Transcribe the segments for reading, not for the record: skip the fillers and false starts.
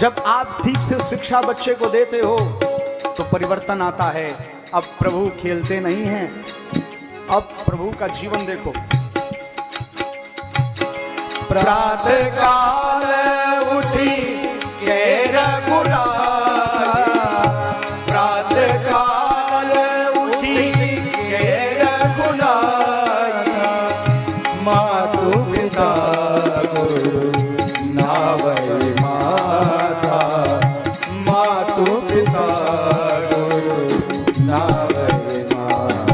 जब आप ठीक से शिक्षा बच्चे को देते हो तो परिवर्तन आता है। अब प्रभु खेलते नहीं हैं, अब प्रभु का जीवन देखो। प्रातः काल उठी के रघुराई, प्रातः काल उठी के रघुराई, मातु पिता गुरु नावै माता, मातु पिता गुरु नावै माता।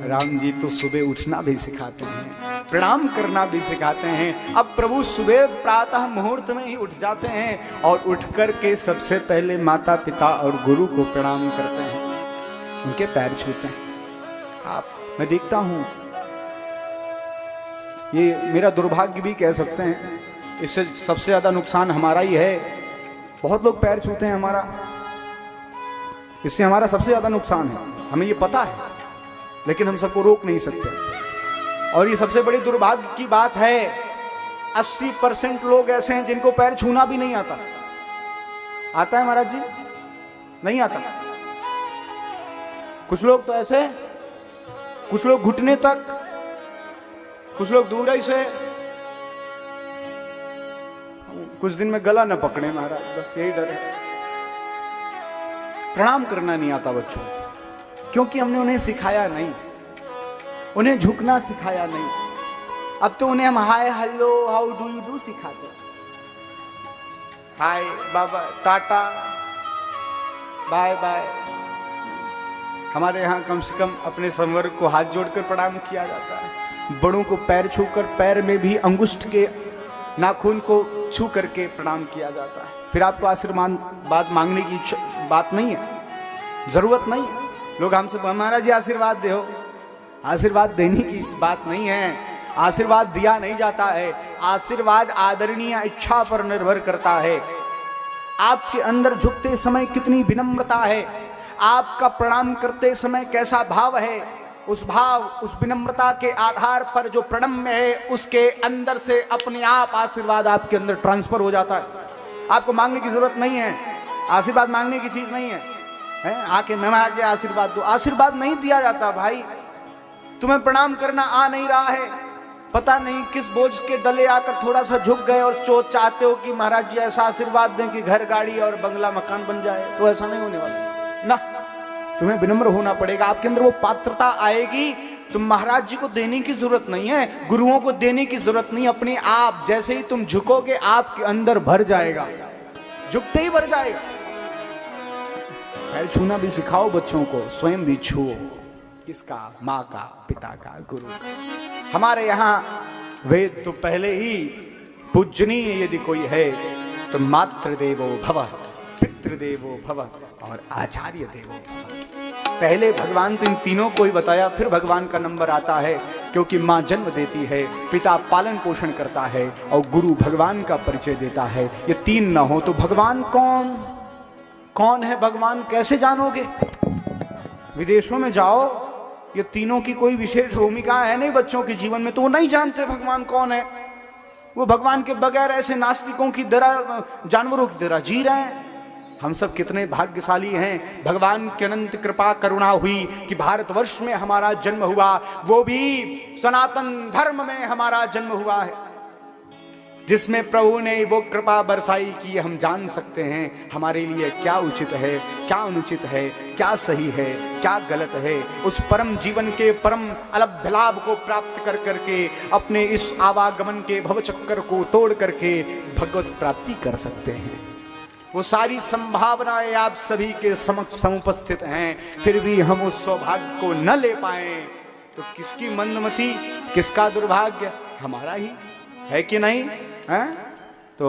राम जी तो सुबह उठना भी सिखाते हैं, प्रणाम करना भी सिखाते हैं। अब प्रभु सुबह प्रातः मुहूर्त में ही उठ जाते हैं और उठ कर के सबसे पहले माता पिता और गुरु को प्रणाम करते हैं, उनके पैर छूते हैं। मैं देखता हूं, ये मेरा दुर्भाग्य भी कह सकते हैं, इससे सबसे ज्यादा नुकसान हमारा ही है। बहुत लोग पैर छूते हैं हमारा, इससे हमारा सबसे ज्यादा नुकसान है, हमें ये पता है, लेकिन हम सबको रोक नहीं सकते। और ये सबसे बड़ी दुर्भाग्य की बात है, 80% लोग ऐसे हैं जिनको पैर छूना भी नहीं आता। आता है महाराज जी? नहीं आता। कुछ लोग तो ऐसे, कुछ लोग घुटने तक, कुछ लोग दूर ही से। कुछ दिन में गला न पकड़े महाराज, बस यही डर है। प्रणाम करना नहीं आता बच्चों को, क्योंकि हमने उन्हें सिखाया नहीं, उन्हें झुकना सिखाया नहीं। अब तो उन्हें हम hi hello how do you do सिखाते हैं। हाय बाबा, टाटा, बाय बाय। हमारे यहाँ कम से कम अपने संवर्ग को हाथ जोड़कर प्रणाम किया जाता है, बड़ों को पैर छूकर, पैर में भी अंगुष्ठ के नाखून को छू करके प्रणाम किया जाता है। फिर आपको आशीर्वाद मांगने की बात नहीं है, जरूरत नहीं है। लोग हमसे महाराज जी आशीर्वाद दो, आशीर्वाद देने की बात नहीं है, आशीर्वाद दिया नहीं जाता है। आशीर्वाद आदरणीय इच्छा पर निर्भर करता है। आपके अंदर झुकते समय कितनी विनम्रता है, आपका प्रणाम करते समय कैसा भाव है, उस भाव, उस विनम्रता के आधार पर जो प्रणम्य है, उसके अंदर से अपने आप आशीर्वाद आपके अंदर ट्रांसफर हो जाता है। आपको मांगने की जरूरत नहीं है, आशीर्वाद मांगने की चीज नहीं है। आके महाराज जी आशीर्वाद दो, आशीर्वाद नहीं दिया जाता भाई। तुम्हें प्रणाम करना आ नहीं रहा है, पता नहीं किस बोझ के डले आकर थोड़ा सा झुक गए और चाहते हो कि महाराज जी ऐसा आशीर्वाद दें कि घर गाड़ी और बंगला मकान बन जाए, तो ऐसा नहीं होने वाला ना। तुम्हें विनम्र होना पड़ेगा, आपके अंदर वो पात्रता आएगी। तुम महाराज जी को देने की जरूरत नहीं है, गुरुओं को देने की जरूरत नहीं, अपने आप जैसे ही तुम झुकोगे आपके अंदर भर जाएगा, झुकते ही भर जाएगा। पैर छूना भी सिखाओ बच्चों को, स्वयं भी छुओ। किसका? माँ का, पिता का, गुरु का। हमारे यहाँ वेद तो पहले ही पूजनीय यदि कोई है तो मातृदेवो भव, पितृदेवो भव और आचार्य देवो भव। पहले भगवान तो इन तीनों को ही बताया, फिर भगवान का नंबर आता है, क्योंकि माँ जन्म देती है, पिता पालन पोषण करता है और गुरु भगवान का परिचय देता है। ये तीन ना हो तो भगवान कौन? कौन है भगवान कैसे जानोगे? विदेशों में जाओ, ये तीनों की कोई विशेष भूमिका है नहीं बच्चों के जीवन में, तो वो नहीं जानते भगवान कौन है। वो भगवान के बगैर ऐसे नास्तिकों की तरह, जानवरों की तरह जी रहे हैं। हम सब कितने भाग्यशाली हैं, भगवान की अनंत कृपा करुणा हुई कि भारतवर्ष में हमारा जन्म हुआ, वो भी सनातन धर्म में हमारा जन्म हुआ है, जिसमें प्रभु ने वो कृपा बरसाई कि हम जान सकते हैं हमारे लिए क्या उचित है, क्या अनुचित है, क्या सही है, क्या गलत है। उस परम जीवन के परम अलभ्य लाभ को प्राप्त कर करके अपने इस आवागमन के भवचक्कर को तोड़ करके भगवत प्राप्ति कर सकते हैं। वो सारी संभावनाएं आप सभी के समक्ष समुपस्थित हैं, फिर भी हम उस सौभाग्य को न ले पाए तो किसकी मंदमति, किसका दुर्भाग्य? हमारा ही है कि नहीं है? तो